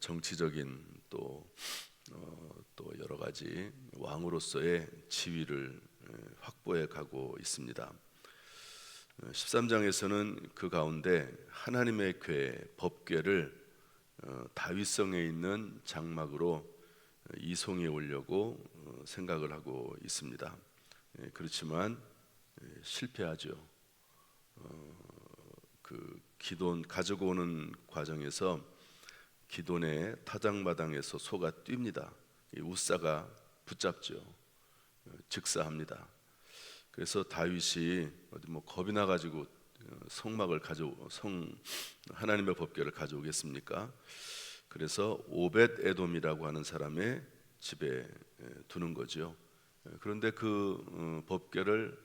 정치적인 또 여러 가지 왕으로서의 지위를 확보해 가고 있습니다. 13장에서는 그 가운데 하나님의 궤 법궤를 다윗성에 있는 장막으로 이송해 오려고 생각을 하고 있습니다. 그렇지만 실패하죠. 그 기돈 가지고 오는 과정에서 기돈의 타작마당에서 소가 뜁니다. 우사가 붙잡죠. 즉사합니다. 그래서 다윗이 겁이 나가지고 하나님의 법궤를 가져오겠습니까? 그래서 오벳 에돔이라고 하는 사람의 집에 두는 거죠. 그런데 그 법궤를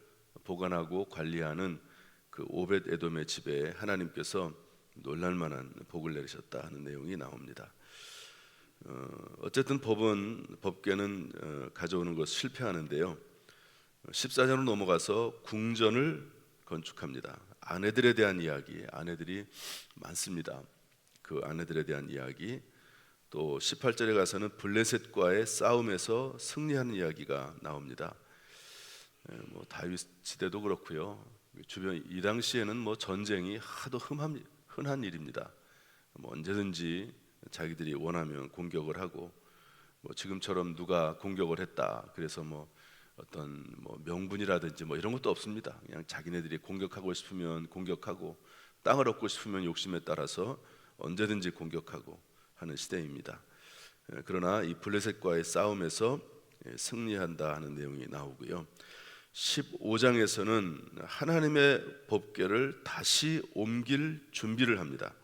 보관하고 관리하는 그 오벳 에돔의 집에 하나님께서 놀랄만한 복을 내리셨다 하는 내용이 나옵니다. 어쨌든 법궤는 가져오는 것 실패하는데요. 14절로 넘어가서 궁전을 건축합니다. 아내들에 대한 이야기, 아내들이 많습니다. 그 아내들에 대한 이야기, 또 18절에 가서는 블레셋과의 싸움에서 승리하는 이야기가 나옵니다. 다윗 시대도 그렇고요. 주변 이 당시에는 전쟁이 하도 흔한 일입니다. 언제든지 자기들이 원하면 공격을 하고, 지금처럼 누가 공격을 했다 그래서 어떤 명분이라든지 이런 것도 없습니다. 그냥 자기네들이 공격하고 싶으면 공격하고, 땅을 얻고 싶으면 욕심에 따라서 언제든지 공격하고 하는 시대입니다. 그러나 이 블레셋과의 싸움에서 승리한다 하는 내용이 나오고요. 15장에서는 하나님의 법궤를 다시 옮길 준비를 합니다.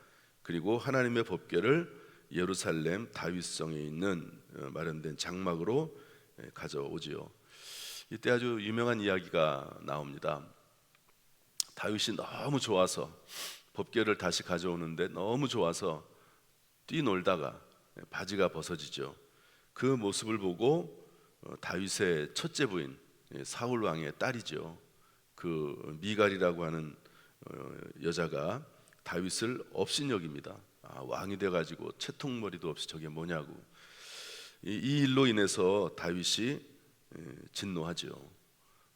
그리고 하나님의 법궤를 예루살렘 다윗성에 있는 마련된 장막으로 가져오지요. 이때 아주 유명한 이야기가 나옵니다. 다윗이 너무 좋아서 법궤를 다시 가져오는데 너무 좋아서 뛰놀다가 바지가 벗어지죠. 그 모습을 보고 다윗의 첫째 부인 사울 왕의 딸이죠. 그 미갈이라고 하는 여자가 다윗을 업신여깁니다. 왕이 돼가지고 채통머리도 없이 저게 뭐냐고. 이 일로 인해서 다윗이 진노하죠.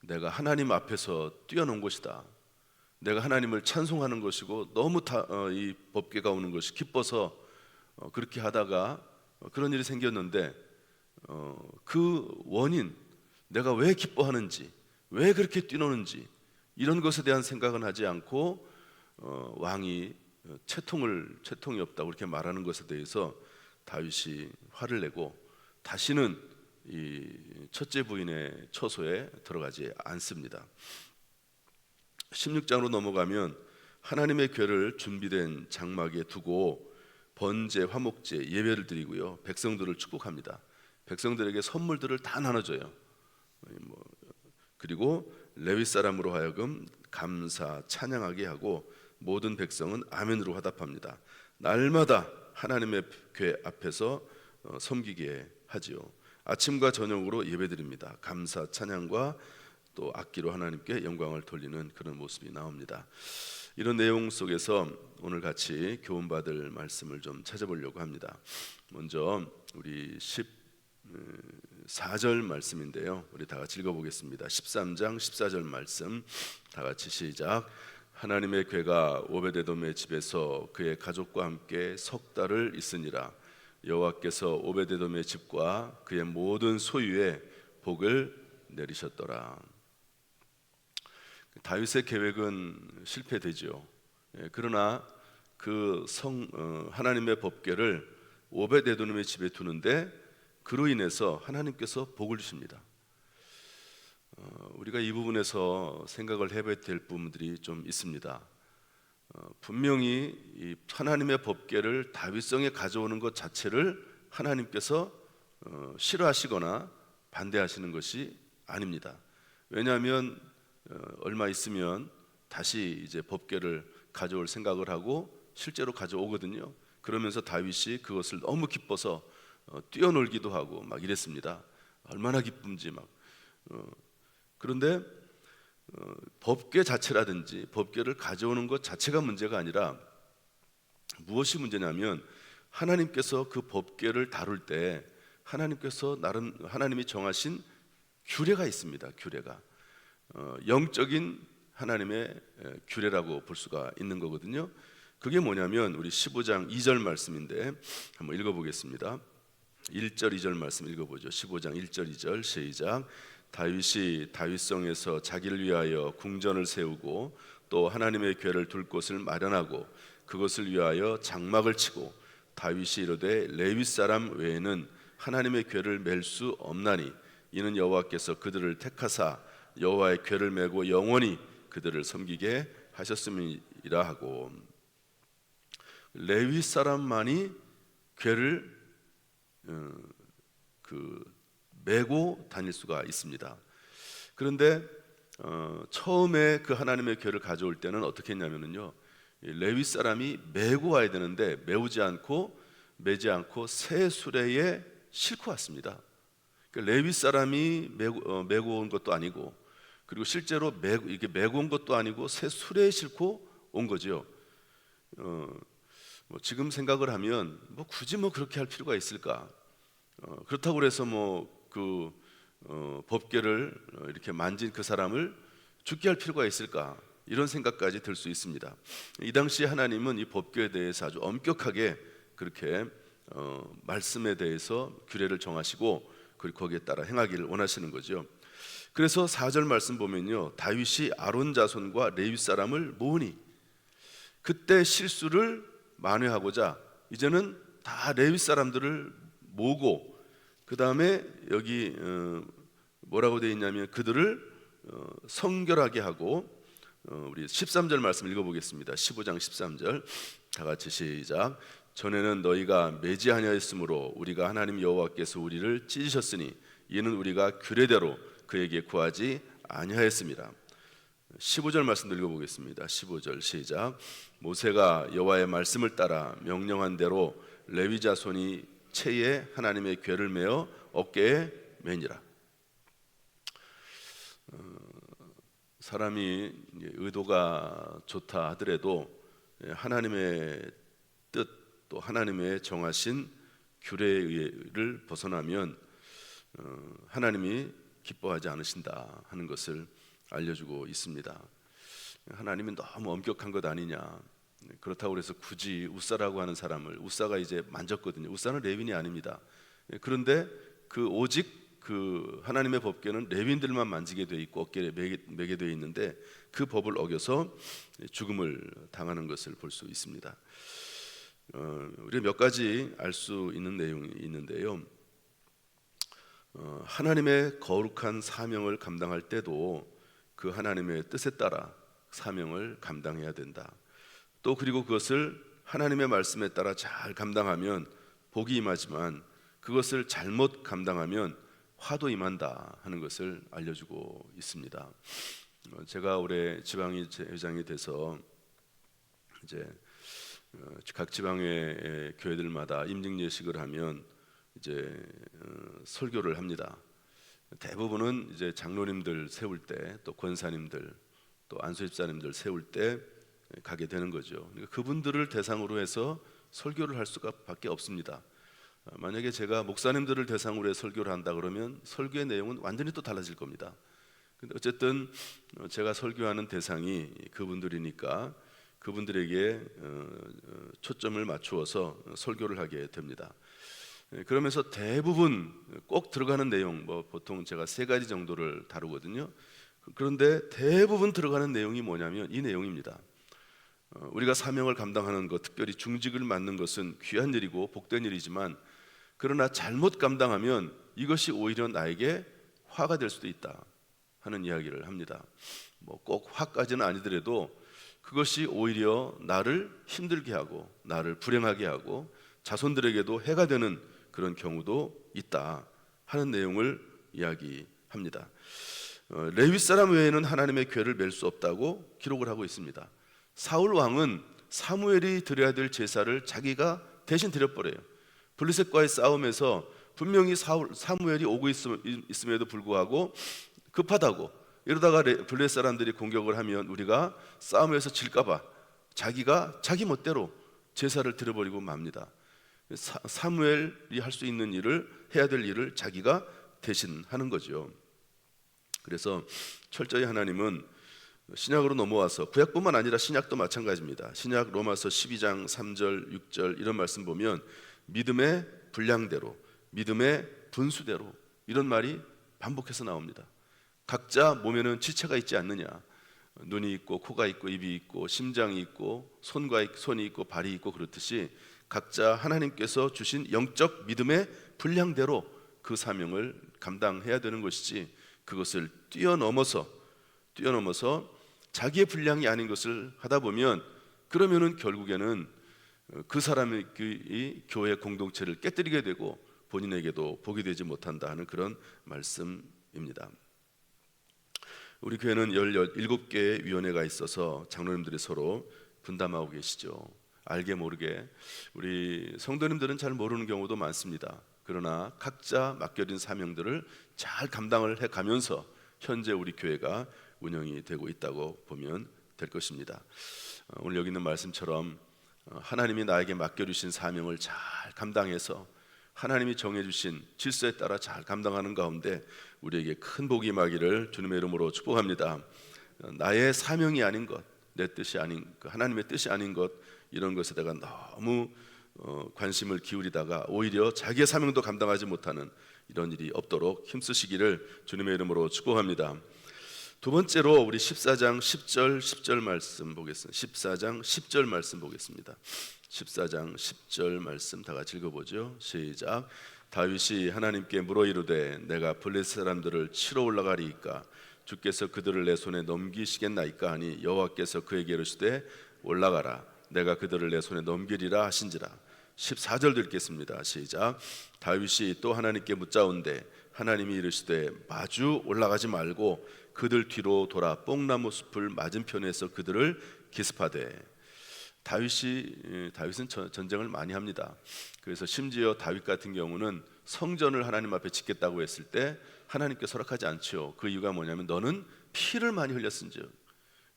내가 하나님 앞에서 뛰어논 것이다. 내가 하나님을 찬송하는 것이고 너무 이 법궤가 오는 것이 기뻐서 그렇게 하다가 그런 일이 생겼는데 그 원인, 내가 왜 기뻐하는지, 왜 그렇게 뛰노는지 이런 것에 대한 생각은 하지 않고 왕이 채통이 없다고 그렇게 말하는 것에 대해서 다윗이 화를 내고 다시는 이 첫째 부인의 처소에 들어가지 않습니다. 16장으로 넘어가면 하나님의 궤를 준비된 장막에 두고 번제, 화목제, 예배를 드리고요, 백성들을 축복합니다. 백성들에게 선물들을 다 나눠줘요. 그리고 레위 사람으로 하여금 감사, 찬양하게 하고 모든 백성은 아멘으로 화답합니다. 날마다 하나님의 궤 앞에서 섬기게 하지요. 아침과 저녁으로 예배드립니다. 감사, 찬양과 또 악기로 하나님께 영광을 돌리는 그런 모습이 나옵니다. 이런 내용 속에서 오늘 같이 교훈받을 말씀을 좀 찾아보려고 합니다. 먼저 우리 14절 말씀인데요, 우리 다 같이 읽어보겠습니다. 13장 14절 말씀 다 같이 시작. 하나님의 궤가 오베데돔의 집에서 그의 가족과 함께 석 달을 있으니라. 여호와께서 오베데돔의 집과 그의 모든 소유에 복을 내리셨더라. 다윗의 계획은 실패되죠. 그러나 그 하나님의 법궤를 오베데돔의 집에 두는데 그로 인해서 하나님께서 복을 주십니다. 우리가 이 부분에서 생각을 해봐야 될 부분들이 좀 있습니다. 분명히 이 하나님의 법궤를 다윗성에 가져오는 것 자체를 하나님께서 싫어하시거나 반대하시는 것이 아닙니다. 왜냐하면 얼마 있으면 다시 이제 법궤를 가져올 생각을 하고 실제로 가져오거든요. 그러면서 다윗이 그것을 너무 기뻐서 뛰어놀기도 하고 막 이랬습니다. 얼마나 기쁜지 막. 그런데 법궤 자체라든지 법궤를 가져오는 것 자체가 문제가 아니라 무엇이 문제냐면 하나님께서 그 법궤를 다룰 때 하나님께서 나름 하나님이 정하신 규례가 있습니다. 규례가 영적인 하나님의 규례라고 볼 수가 있는 거거든요. 그게 뭐냐면 우리 15장 2절 말씀인데 한번 읽어보겠습니다. 1절 2절 말씀 읽어보죠. 15장 1절 2절 시작. 다윗이 다윗성에서 자기를 위하여 궁전을 세우고 또 하나님의 궤를 둘 곳을 마련하고 그것을 위하여 장막을 치고 다윗이 이르되 레위 사람 외에는 하나님의 궤를 맬 수 없나니 이는 여호와께서 그들을 택하사 여호와의 궤를 메고 영원히 그들을 섬기게 하셨음이라 하고, 레위 사람만이 궤를 메고 다닐 수가 있습니다. 그런데 처음에 그 하나님의 궤를 가져올 때는 어떻게 했냐면요, 레위 사람이 메고 와야 되는데 매지 않고 새 수레에 싣고 왔습니다. 그러니까 레위 사람이 메고 온 것도 아니고, 그리고 실제로 이게 메고 온 것도 아니고 새 수레에 싣고 온 거죠. 지금 생각을 하면 굳이 그렇게 할 필요가 있을까? 그렇다고 해서 법궤를 이렇게 만진 그 사람을 죽게 할 필요가 있을까? 이런 생각까지 들 수 있습니다. 이 당시 하나님은 이 법궤에 대해서 아주 엄격하게 그렇게 말씀에 대해서 규례를 정하시고 그리고 거기에 따라 행하기를 원하시는 거죠. 그래서 4절 말씀 보면요, 다윗이 아론 자손과 레위 사람을 모으니, 그때 실수를 만회하고자 이제는 다 레위 사람들을 모으고, 그 다음에 여기 뭐라고 되어 있냐면 그들을 성결하게 하고, 우리 13절 말씀 읽어보겠습니다. 15장 13절 다 같이 시작. 전에는 너희가 매지 아니하였으므로 우리가 하나님 여호와께서 우리를 찢으셨으니 이는 우리가 규례대로 그에게 구하지 아니하였습니다. 15절 말씀 읽어보겠습니다. 15절 시작. 모세가 여호와의 말씀을 따라 명령한 대로 레위 자손이 채에 하나님의 궤를 메어 어깨에 매니라. 사람이 의도가 좋다 하더라도 하나님의 뜻, 또 하나님의 정하신 규례를 벗어나면 하나님이 기뻐하지 않으신다 하는 것을 알려주고 있습니다. 하나님이 너무 엄격한 것 아니냐. 그렇다고 해서 굳이 우사라고 하는 사람을, 우사가 이제 만졌거든요. 우사는 레위인이 아닙니다. 그런데 오직 하나님의 법궤는 레위인들만 만지게 돼 있고 어깨에 매게 돼 있는데 그 법을 어겨서 죽음을 당하는 것을 볼 수 있습니다. 우리 몇 가지 알 수 있는 내용이 있는데요. 하나님의 거룩한 사명을 감당할 때도 그 하나님의 뜻에 따라 사명을 감당해야 된다. 또 그리고 그것을 하나님의 말씀에 따라 잘 감당하면 복이 임하지만 그것을 잘못 감당하면 화도 임한다 하는 것을 알려주고 있습니다. 제가 올해 지방의 회장이 돼서 이제 각 지방의 교회들마다 임직 예식을 하면 이제 설교를 합니다. 대부분은 이제 장로님들 세울 때, 또 권사님들, 또 안수집사님들 세울 때 가게 되는 거죠. 그러니까 그분들을 대상으로 해서 설교를 할 수밖에 없습니다. 만약에 제가 목사님들을 대상으로 해서 설교를 한다 그러면 설교의 내용은 완전히 또 달라질 겁니다. 근데 어쨌든 제가 설교하는 대상이 그분들이니까 그분들에게 초점을 맞추어서 설교를 하게 됩니다. 그러면서 대부분 꼭 들어가는 내용, 보통 제가 3가지 정도를 다루거든요. 그런데 대부분 들어가는 내용이 뭐냐면 이 내용입니다. 우리가 사명을 감당하는 것, 특별히 중직을 맡는 것은 귀한 일이고 복된 일이지만, 그러나 잘못 감당하면 이것이 오히려 나에게 화가 될 수도 있다 하는 이야기를 합니다. 꼭 화까지는 아니더라도 그것이 오히려 나를 힘들게 하고 나를 불행하게 하고 자손들에게도 해가 되는 그런 경우도 있다 하는 내용을 이야기합니다. 레위 사람 외에는 하나님의 궤를 맬 수 없다고 기록을 하고 있습니다. 사울 왕은 사무엘이 드려야 될 제사를 자기가 대신 드려버려요. 블레셋과의 싸움에서 분명히 사무엘이 오고 있음에도 불구하고 급하다고, 이러다가 블레셋 사람들이 공격을 하면 우리가 싸움에서 질까봐 자기가 자기 멋대로 제사를 드려버리고 맙니다. 사무엘이 할 수 있는 일을, 해야 될 일을 자기가 대신 하는 거죠. 그래서 철저히 하나님은 신약으로 넘어와서, 구약뿐만 아니라 신약도 마찬가지입니다. 신약 로마서 12장 3절 6절 이런 말씀 보면 믿음의 분량대로, 믿음의 분수대로, 이런 말이 반복해서 나옵니다. 각자 몸에는 지체가 있지 않느냐. 눈이 있고 코가 있고 입이 있고 심장이 있고 손이 있고 발이 있고, 그렇듯이 각자 하나님께서 주신 영적 믿음의 분량대로 그 사명을 감당해야 되는 것이지, 그것을 뛰어넘어서 자기의 분량이 아닌 것을 하다 보면, 그러면은 결국에는 그 사람의 이 교회 공동체를 깨뜨리게 되고 본인에게도 복이 되지 못한다 하는 그런 말씀입니다. 우리 교회는 17개의 위원회가 있어서 장로님들이 서로 분담하고 계시죠. 알게 모르게 우리 성도님들은 잘 모르는 경우도 많습니다. 그러나 각자 맡겨진 사명들을 잘 감당을 해가면서 현재 우리 교회가 운영이 되고 있다고 보면 될 것입니다. 오늘 여기 있는 말씀처럼 하나님이 나에게 맡겨주신 사명을 잘 감당해서 하나님이 정해주신 질서에 따라 잘 감당하는 가운데 우리에게 큰 복이 임하기를 주님의 이름으로 축복합니다. 나의 사명이 아닌 것, 내 뜻이 아닌, 하나님의 뜻이 아닌 것, 이런 것에다가 너무 관심을 기울이다가 오히려 자기의 사명도 감당하지 못하는 이런 일이 없도록 힘쓰시기를 주님의 이름으로 축복합니다. 두 번째로 우리 14장 10절 말씀 보겠습니다. 14장 10절 말씀 보겠습니다. 14장 10절 말씀 다 같이 읽어보죠. 시작. 다윗이 하나님께 물어 이르되 내가 블레셋 사람들을 치러 올라가리이까 주께서 그들을 내 손에 넘기시겠나이까 하니 여호와께서 그에게 이르시되 올라가라 내가 그들을 내 손에 넘기리라 하신지라. 14절도 읽겠습니다. 시작. 다윗이 또 하나님께 묻자온대 하나님이 이르시되 마주 올라가지 말고 그들 뒤로 돌아 뽕나무 숲을 맞은편에서 그들을 기습하되. 다윗은 전쟁을 많이 합니다. 그래서 심지어 다윗 같은 경우는 성전을 하나님 앞에 짓겠다고 했을 때 하나님께 허락하지 않죠. 그 이유가 뭐냐면 너는 피를 많이 흘렸은즉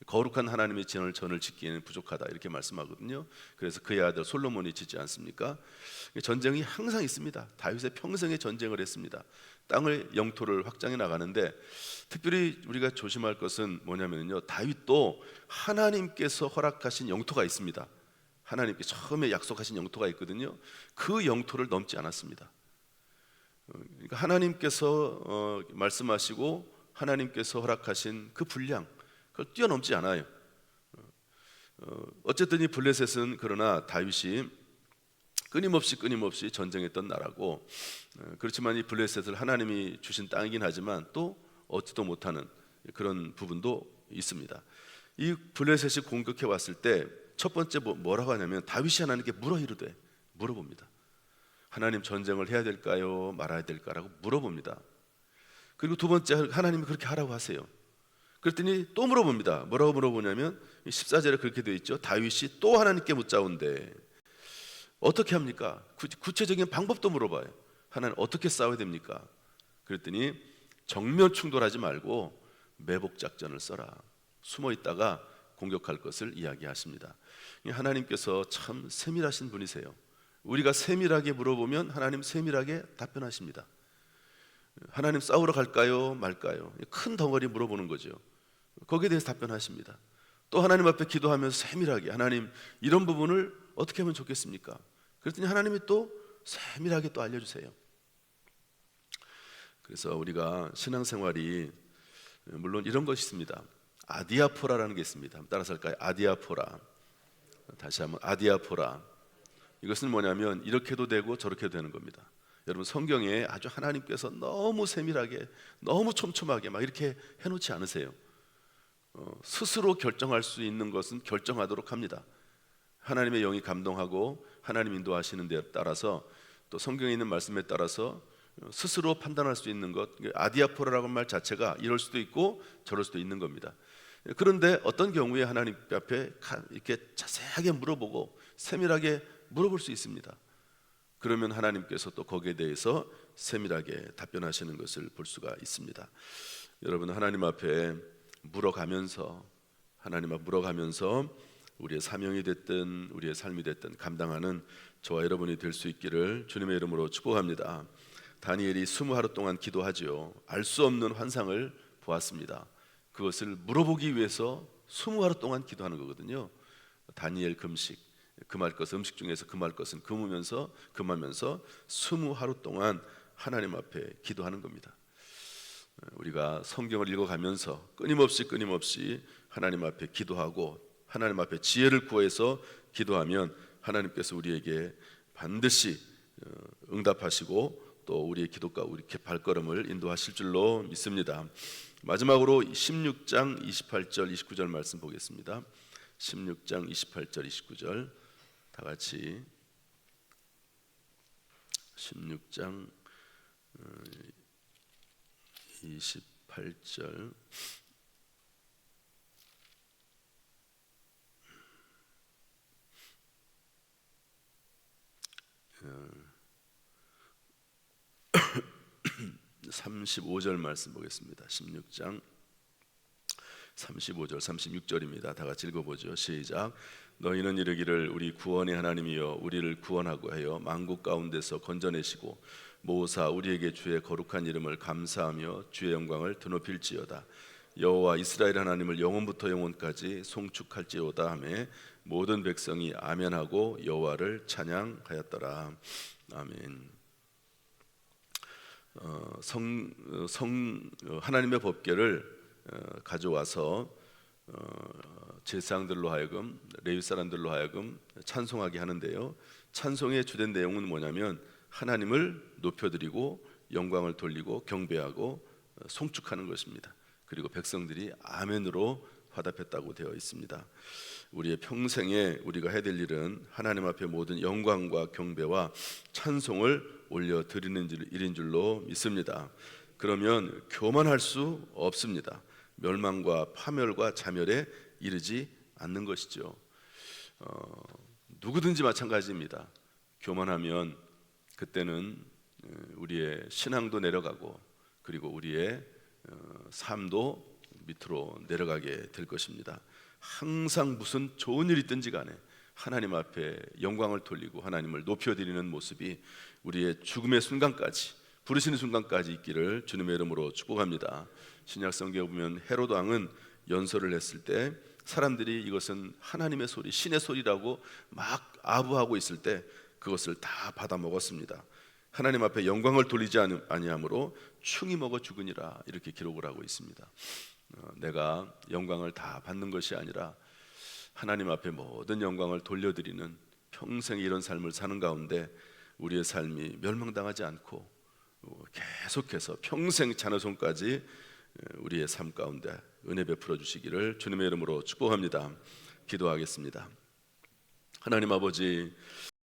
거룩한 하나님의 전을 짓기에는 부족하다, 이렇게 말씀하거든요. 그래서 그의 아들 솔로몬이 짓지 않습니까? 전쟁이 항상 있습니다. 다윗의 평생에 전쟁을 했습니다. 땅을 영토를 확장해 나가는데 특별히 우리가 조심할 것은 뭐냐면요, 다윗도 하나님께서 허락하신 영토가 있습니다. 하나님께 처음에 약속하신 영토가 있거든요. 그 영토를 넘지 않았습니다. 그러니까 하나님께서 말씀하시고 하나님께서 허락하신 그 분량, 그걸 뛰어넘지 않아요. 어쨌든 이 블레셋은 그러나 다윗이 끊임없이 전쟁했던 나라고, 그렇지만 이 블레셋을 하나님이 주신 땅이긴 하지만 또 얻지도 못하는 그런 부분도 있습니다. 이 블레셋이 공격해 왔을 때 첫 번째 뭐라고 하냐면 다윗이 하나님께 물어봅니다. 하나님, 전쟁을 해야 될까요? 말아야 될까라고 물어봅니다. 그리고 두 번째, 하나님이 그렇게 하라고 하세요. 그랬더니 또 물어봅니다. 뭐라고 물어보냐면 14절에 그렇게 되어 있죠. 다윗이 또 하나님께 묻자온대 어떻게 합니까? 구체적인 방법도 물어봐요. 하나님, 어떻게 싸워야 됩니까? 그랬더니 정면 충돌하지 말고 매복 작전을 써라. 숨어 있다가 공격할 것을 이야기하십니다. 하나님께서 참 세밀하신 분이세요. 우리가 세밀하게 물어보면 하나님 세밀하게 답변하십니다. 하나님, 싸우러 갈까요? 말까요? 큰 덩어리 물어보는 거죠. 거기에 대해서 답변하십니다. 또 하나님 앞에 기도하면서 세밀하게, 하나님, 이런 부분을 어떻게 하면 좋겠습니까? 그랬더니 하나님이 또 세밀하게 또 알려주세요. 그래서 우리가 신앙생활이 물론 이런 것이 있습니다. 아디아포라라는 게 있습니다. 따라서 할까요? 아디아포라. 다시 한번 아디아포라. 이것은 뭐냐면 이렇게도 되고 저렇게도 되는 겁니다. 여러분, 성경에 아주 하나님께서 너무 세밀하게, 너무 촘촘하게 막 이렇게 해놓지 않으세요. 스스로 결정할 수 있는 것은 결정하도록 합니다. 하나님의 영이 감동하고 하나님 인도하시는 데 따라서, 또 성경에 있는 말씀에 따라서 스스로 판단할 수 있는 것, 아디아포라라는 말 자체가 이럴 수도 있고 저럴 수도 있는 겁니다. 그런데 어떤 경우에 하나님 앞에 이렇게 자세하게 물어보고 세밀하게 물어볼 수 있습니다. 그러면 하나님께서 또 거기에 대해서 세밀하게 답변하시는 것을 볼 수가 있습니다. 여러분, 하나님 앞에 물어가면서 우리의 사명이 됐든 우리의 삶이 됐든 감당하는 저와 여러분이 될 수 있기를 주님의 이름으로 축복합니다. 다니엘이 20하루 동안 기도하지요. 알 수 없는 환상을 보았습니다. 그것을 물어보기 위해서 20하루 동안 기도하는 거거든요. 다니엘 금식, 금할 것, 음식 중에서 금할 것은 금하면서 20하루 동안 하나님 앞에 기도하는 겁니다. 우리가 성경을 읽어가면서 끊임없이 하나님 앞에 기도하고 하나님 앞에 지혜를 구해서 기도하면 하나님께서 우리에게 반드시 응답하시고 또 우리의 기도가 우리 발걸음을 인도하실 줄로 믿습니다. 마지막으로 16장 28절 29절 말씀 보겠습니다. 16장 28절 29절 다 같이 16장 28절 35절 말씀 보겠습니다. 16장 35절 36절입니다. 다 같이 읽어보죠. 시작. 너희는 이르기를 우리 구원의 하나님이여 우리를 구원하고 하여 만국 가운데서 건져내시고 모사 우리에게 주의 거룩한 이름을 감사하며 주의 영광을 드높일지어다. 여호와 이스라엘 하나님을 영원부터 영원까지 송축할지어다 하매 모든 백성이 아멘하고 여호와를 찬양하였더라. 아멘. 하나님의 법궤를 가져와서 제사장들로 하여금 레위 사람들로 하여금 찬송하게 하는데요. 찬송의 주된 내용은 뭐냐면 하나님을 높여드리고 영광을 돌리고 경배하고 송축하는 것입니다. 그리고 백성들이 아멘으로 화답했다고 되어 있습니다. 우리의 평생에 우리가 해야 될 일은 하나님 앞에 모든 영광과 경배와 찬송을 올려드리는 일인 줄로 믿습니다. 그러면 교만할 수 없습니다. 멸망과 파멸과 자멸에 이르지 않는 것이죠. 누구든지 마찬가지입니다. 교만하면 그때는 우리의 신앙도 내려가고 그리고 우리의 삶도 밑으로 내려가게 될 것입니다. 항상 무슨 좋은 일이 있든지 간에 하나님 앞에 영광을 돌리고 하나님을 높여드리는 모습이 우리의 죽음의 순간까지 부르시는 순간까지 있기를 주님의 이름으로 축복합니다. 신약 성경에 보면 헤롯 왕은 연설을 했을 때 사람들이 이것은 하나님의 소리, 신의 소리라고 막 아부하고 있을 때 그것을 다 받아 먹었습니다. 하나님 앞에 영광을 돌리지 아니하므로 충이 먹어 죽으니라 이렇게 기록을 하고 있습니다. 내가 영광을 다 받는 것이 아니라 하나님 앞에 모든 영광을 돌려드리는 평생 이런 삶을 사는 가운데 우리의 삶이 멸망당하지 않고 계속해서 평생 자녀손까지 우리의 삶 가운데 은혜 베풀어 주시기를 주님의 이름으로 축복합니다. 기도하겠습니다. 하나님 아버지,